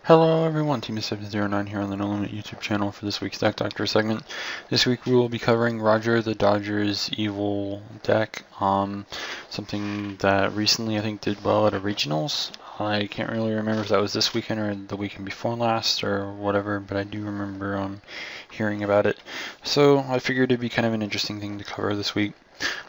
Hello everyone, Team709 here on the No Limit YouTube channel for this week's Deck Doctor segment. This week we will be covering Roger the Dodger's Evol deck, something that recently I think did well at a regionals. I can't really remember if that was this weekend or the weekend before last or whatever, but I do remember hearing about it. So I figured it'd be kind of an interesting thing to cover this week.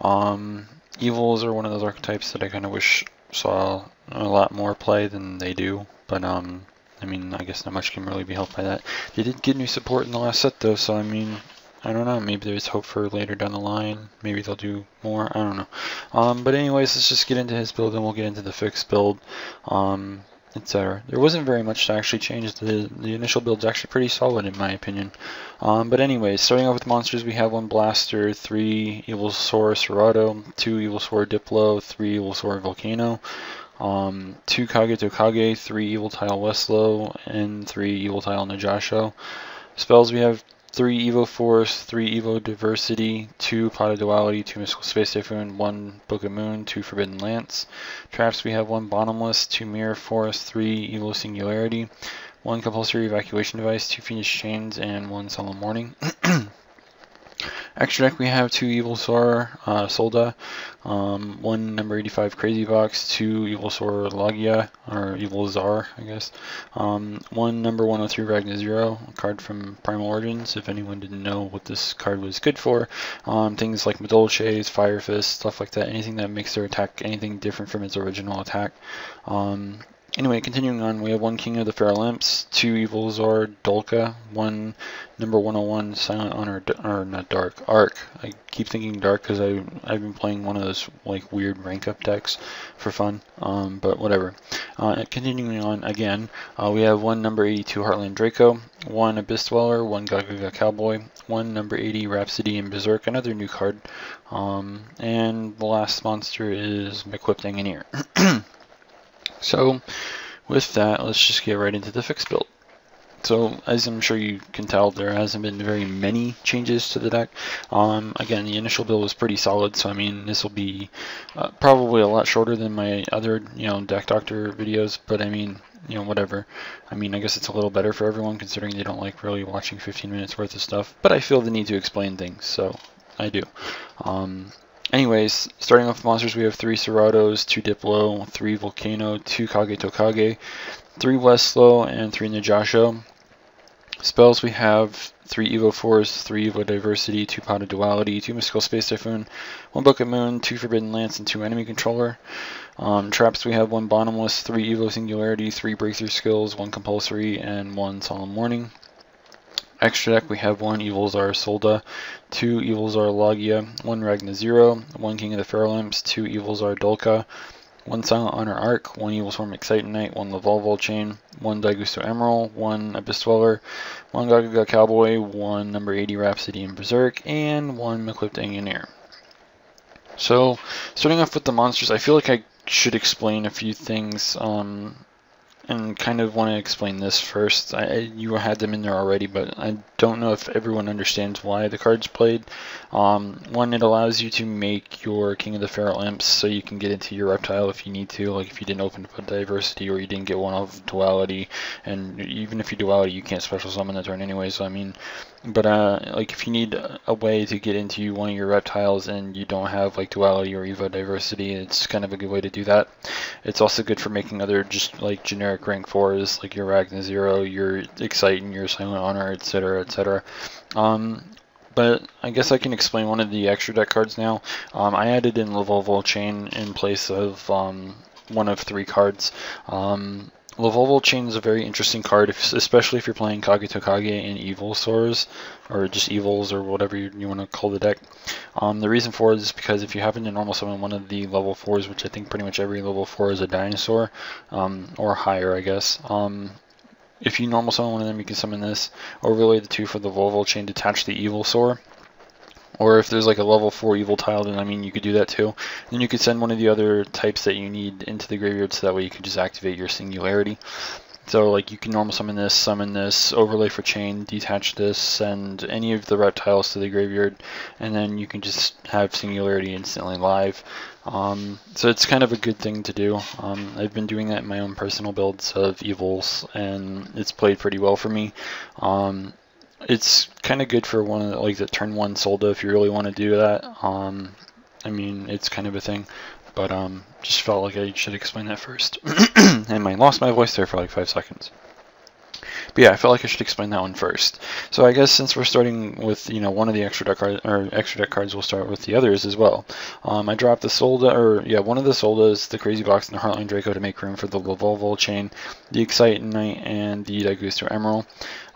Evols are one of those archetypes that I kind of wish saw a lot more play than they do, but I mean, I guess not much can really be helped by that. They did get new support in the last set, though, so I mean, I don't know. Maybe there's hope for later down the line. Maybe they'll do more. I don't know. But anyways, let's just get into his build, and we'll get into the fixed build, etc. There wasn't very much to actually change. The initial build's actually pretty solid, in my opinion. But anyways, starting off with monsters, we have one Blaster, 3 Evilsaur Serato, 2 Evilsaur Diplo, 3 Evilsaur Volcano, 2 Kage Tokage, 3 Evoltile Westlow, and 3 Evoltile Najasho. Spells, we have 3 Evo Force, 3 Evo Diversity, 2 Pot of Duality, 2 Mystical Space Typhoon, 1 Book of Moon, 2 Forbidden Lance. Traps, we have 1 Bottomless, 2 Mirror Force, 3 Evo Singularity, 1 Compulsory Evacuation Device, 2 Fiendish Chains, and 1 Solemn Warning. Extra deck, we have 2 Evilsaur Solda, 1 number 85 Crazy Box, 2 Evilsaur Logia, or Evilzar, I guess, 1 number 103 Ragna Zero, a card from Primal Origins, if anyone didn't know what this card was good for. Things like Madolches, Fire Fist, stuff like that, anything that makes their attack anything different from its original attack. Anyway, continuing on, we have 1 King of the Feral Imps, 2 Evilzar Dolka, 1 number 101 Silent Honor, or not Dark, Arc. I keep thinking Dark because I've been playing one of those like weird rank up decks for fun, but whatever. Continuing on again, we have 1 number 82 Heartland Draco, 1 Abyss Dweller, 1 Gagaga Cowboy, 1 number 80 Rhapsody and Berserk, another new card, and the last monster is Equipped Engineer. So with that, let's just get right into the fixed build. So as I'm sure you can tell, there hasn't been very many changes to the deck. Again, the initial build was pretty solid, so I mean this will be probably a lot shorter than my other Deck Doctor videos, but I mean whatever. I mean, I guess it's a little better for everyone considering they don't like really watching 15 minutes worth of stuff, but I feel the need to explain things, so I do. Anyways, starting off with monsters, we have 3 Seratos, 2 Diplo, 3 Volcano, 2 Kage Tokage, 3 Westlow, and 3 Najasho. Spells, we have 3 Evo Force, 3 Evo Diversity, 2 Pot of Duality, 2 Mystical Space Typhoon, 1 Book of Moon, 2 Forbidden Lance, and 2 Enemy Controller. Traps, we have 1 Bottomless, 3 Evo Singularity, 3 Breakthrough Skills, 1 Compulsory, and 1 Solemn Warning. Extra deck, we have 1 Evilzar Solda, 2 Evilzar Logia, 1 Ragna Zero, 1 King of the Feral Imps, 2 Evilzar Dolka, 1 Silent Honor Arc, 1 Evilswarm Excite-Knight, 1 Evol Chain, 1 Daigusto Emerald, 1 Abyss Dweller, 1 Gagaga Cowboy, 1 number 80 Rhapsody and Berserk, and 1 Equipped Engineer. So, starting off with the monsters, I feel like I should explain a few things, and kind of want to explain this first. You had them in there already, but I don't know if everyone understands why the card's played. One, it allows you to make your King of the Feral Imps so you can get into your Reptile if you need to, like if you didn't open up a Diversity or you didn't get one off Duality, and even if you Duality, you can't special summon that turn anyway, so I mean, but like if you need a way to get into one of your Reptiles and you don't have like Duality or Evo Diversity, it's kind of a good way to do that. It's also good for making other just like generic rank 4s like your Ragna Zero, your Excite, and your Silent Honor, etc., etc. But I guess I can explain one of the extra deck cards now. I added in Evol Chain in place of one of 3 cards. Evol Chain is a very interesting card, especially if you're playing Kage Tokage and Evilsaurs, or just Evils, or whatever you want to call the deck. The reason for it is because if you happen to normal summon one of the level 4s, which I think pretty much every level 4 is a dinosaur, or higher, I guess. If you normal summon one of them, you can summon this, overlay the 2 for the Evol Chain, detach the Evilsaur. Or if there's like a level 4 evil tile, then I mean you could do that too. Then you could send one of the other types that you need into the graveyard so that way you can just activate your Singularity. So like you can normal summon this, overlay for chain, detach this, send any of the reptiles to the graveyard, and then you can just have Singularity instantly live. So it's kind of a good thing to do. I've been doing that in my own personal builds of Evols, and it's played pretty well for me. It's kind of good for one of the turn 1 Solda if you really want to do that. I mean, it's kind of a thing. But just felt like I should explain that first. And I lost my voice there for like 5 seconds. But yeah, I felt like I should explain that one first. So I guess since we're starting with one of the extra deck cards, we'll start with the others as well. I dropped the one of the Soldas, the Crazy Box, and the Heartline Draco to make room for the Evol chain, the Excite Knight, and the Dagusto Emerald.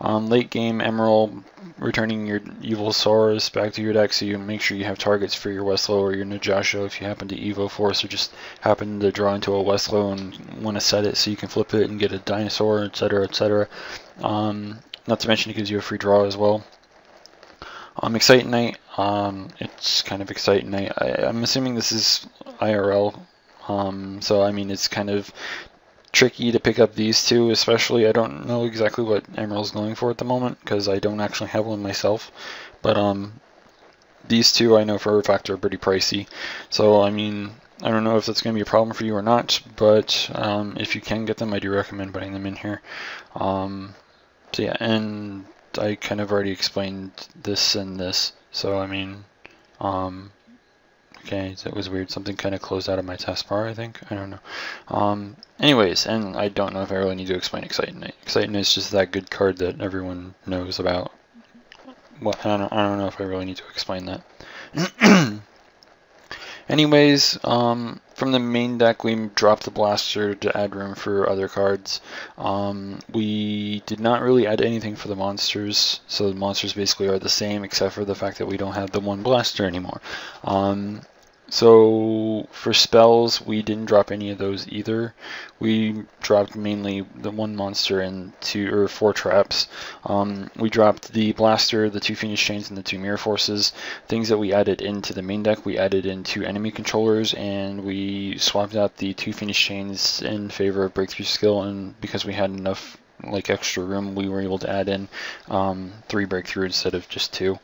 Late game, Emerald returning your Evolsaurus back to your deck, so you make sure you have targets for your Westlow or your Najasho if you happen to Evo Force or just happen to draw into a Westlow and want to set it so you can flip it and get a dinosaur, etc., etc. Not to mention it gives you a free draw as well. Excite Knight, it's kind of Excite Knight. I'm assuming this is IRL, so I mean it's kind of tricky to pick up these two, especially. I don't know exactly what Emerald's going for at the moment because I don't actually have one myself, but these two I know for a fact are pretty pricey, so I mean I don't know if that's going to be a problem for you or not, but if you can get them, I do recommend putting them in here. So yeah, and I kind of already explained this and this, so I mean okay, that was weird. Something kind of closed out of my taskbar, I think. I don't know. Anyways, and I don't know if I really need to explain Excite Knight. Excite Knight is just that good card that everyone knows about. Well, I don't know if I really need to explain that. Anyways, from the main deck, we dropped the Blaster to add room for other cards. We did not really add anything for the monsters, so the monsters basically are the same except for the fact that we don't have the one Blaster anymore. So for spells, we didn't drop any of those either. We dropped mainly the one monster and 4 traps. We dropped the Blaster, the 2 Phoenix Chains, and the 2 Mirror Forces. Things that we added into the main deck, we added into enemy controllers, and we swapped out the 2 Phoenix Chains in favor of Breakthrough Skill, and because we had enough extra room, we were able to add in 3 Breakthrough instead of just 2.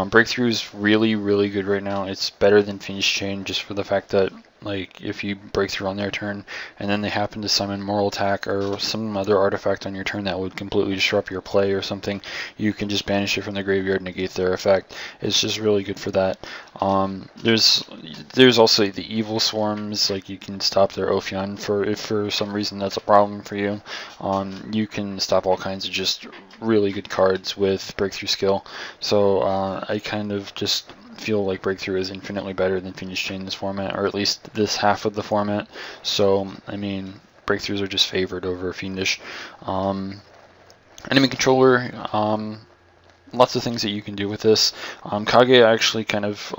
Breakthrough is really, really good right now. It's better than Phoenix Chain just for the fact that if you break through on their turn and then they happen to summon Moral Attack or some other artifact on your turn that would completely disrupt your play or something, you can just banish it from the graveyard and negate their effect. It's just really good for that. There's also the Evil Swarms, you can stop their Ophion if for some reason that's a problem for you. You can stop all kinds of just really good cards with Breakthrough Skill. So I kind of just feel like Breakthrough is infinitely better than Phoenix Chain in this format, or at least this half of the format. So I mean, Breakthroughs are just favored over Fiendish. Enemy controller, lots of things that you can do with this. Kage actually kind of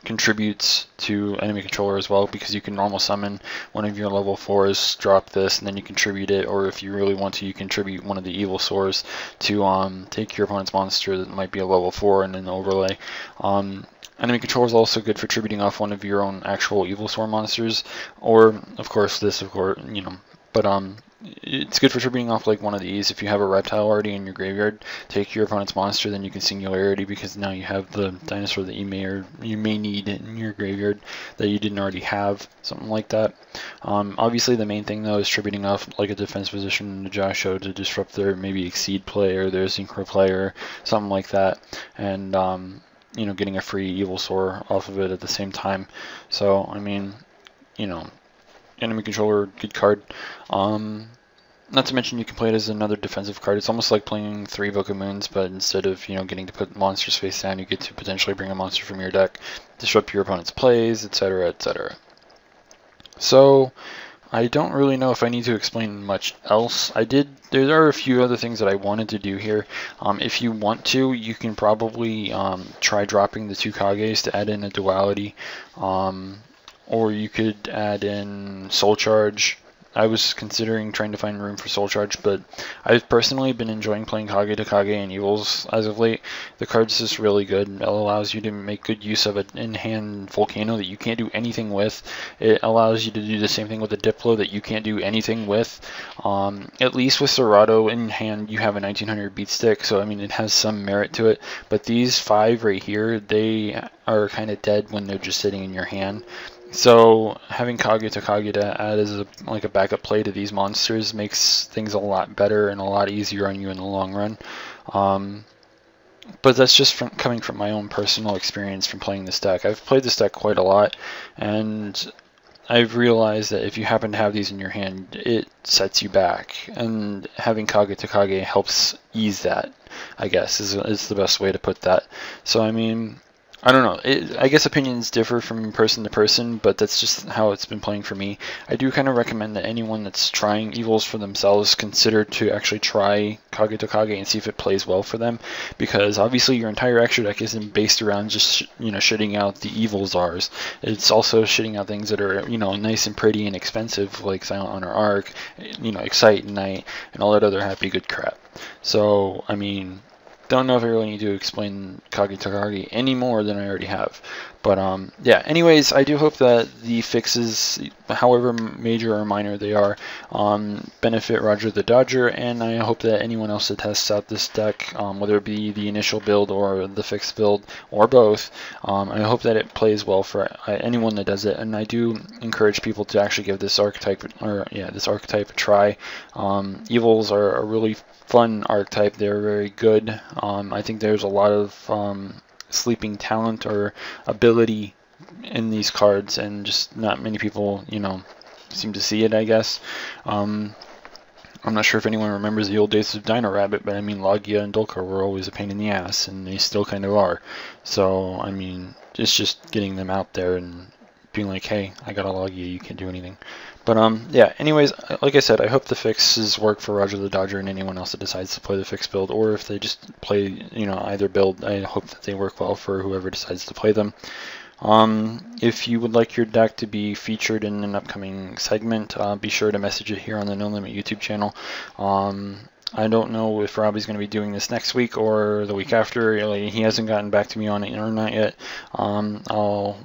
contributes to enemy controller as well, because you can normal summon one of your level 4s, drop this, and then you contribute it, or if you really want to, you contribute one of the Evolsaurs to take your opponent's monster that might be a level 4 and then overlay. Enemy controller is also good for tributing off one of your own actual Evolsaur monsters, or of course this, but it's good for tributing off one of these. If you have a reptile already in your graveyard, take your opponent's monster, then you can Singularity, because now you have the dinosaur that you may need in your graveyard that you didn't already have, something like that. Obviously the main thing though is tributing off a defense position in the Jasho to disrupt their maybe Exceed play or their Synchro play or something like that, and getting a free Evolsaur off of it at the same time. So I mean, enemy controller, good card. Not to mention you can play it as another defensive card. It's almost like playing 3 Book of Moons, but instead of getting to put monsters face down, you get to potentially bring a monster from your deck, disrupt your opponent's plays, etc., etc. So I don't really know if I need to explain much else. There are a few other things that I wanted to do here. If you want to, you can probably try dropping the 2 Kages to add in a duality. Or you could add in Soul Charge, I was considering trying to find room for Soul Charge, but I've personally been enjoying playing Kage to Kage and Evils as of late. The card's just really good. It allows you to make good use of an in-hand Volcano that you can't do anything with. It allows you to do the same thing with a Diplo that you can't do anything with. At least with Serato in hand, you have a 1900 beat stick, so I mean it has some merit to it. But these 5 right here, they are kind of dead when they're just sitting in your hand. So having Kage to Kage to add as like a backup play to these monsters makes things a lot better and a lot easier on you in the long run. But that's just coming from my own personal experience from playing this deck. I've played this deck quite a lot, and I've realized that if you happen to have these in your hand, it sets you back, and having Kage to Kage helps ease that, I guess, is the best way to put that. So I mean, I don't know. I guess opinions differ from person to person, but that's just how it's been playing for me. I do kind of recommend that anyone that's trying Evils for themselves consider to actually try Kage to Kage and see if it plays well for them, because obviously your entire extra deck isn't based around just shitting out the Evil Czars. It's also shitting out things that are nice and pretty and expensive, like Silent Honor Arc, Excite, Night, and all that other happy good crap. So I mean, don't know if I really need to explain Kage to Kage any more than I already have. But yeah, anyways, I do hope that the fixes, however major or minor they are, benefit Roger the Dodger, and I hope that anyone else that tests out this deck, whether it be the initial build or the fixed build, or both, I hope that it plays well for anyone that does it, and I do encourage people to actually give this archetype, a try. Evils are a really fun archetype. They're very good. I think there's a lot of sleeping talent or ability in these cards, and just not many people seem to see it, I guess. I'm not sure if anyone remembers the old days of Dino Rabbit, but I mean, Logia and Dolkar were always a pain in the ass, and they still kind of are. So I mean, it's just getting them out there and being like, hey, I got a Logia, you can't do anything. But yeah, anyways, like I said, I hope the fixes work for Roger the Dodger and anyone else that decides to play the fixed build, or if they just play, either build, I hope that they work well for whoever decides to play them. If you would like your deck to be featured in an upcoming segment, be sure to message it here on the No Limit YouTube channel. I don't know if Robbie's going to be doing this next week or the week after. He hasn't gotten back to me on it or not yet. I'll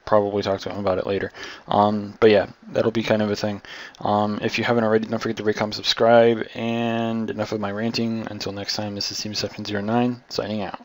probably talk to him about it later. But yeah, that'll be kind of a thing. If you haven't already, don't forget to rate, comment, subscribe, and enough of my ranting. Until next time, this is Team709 signing out.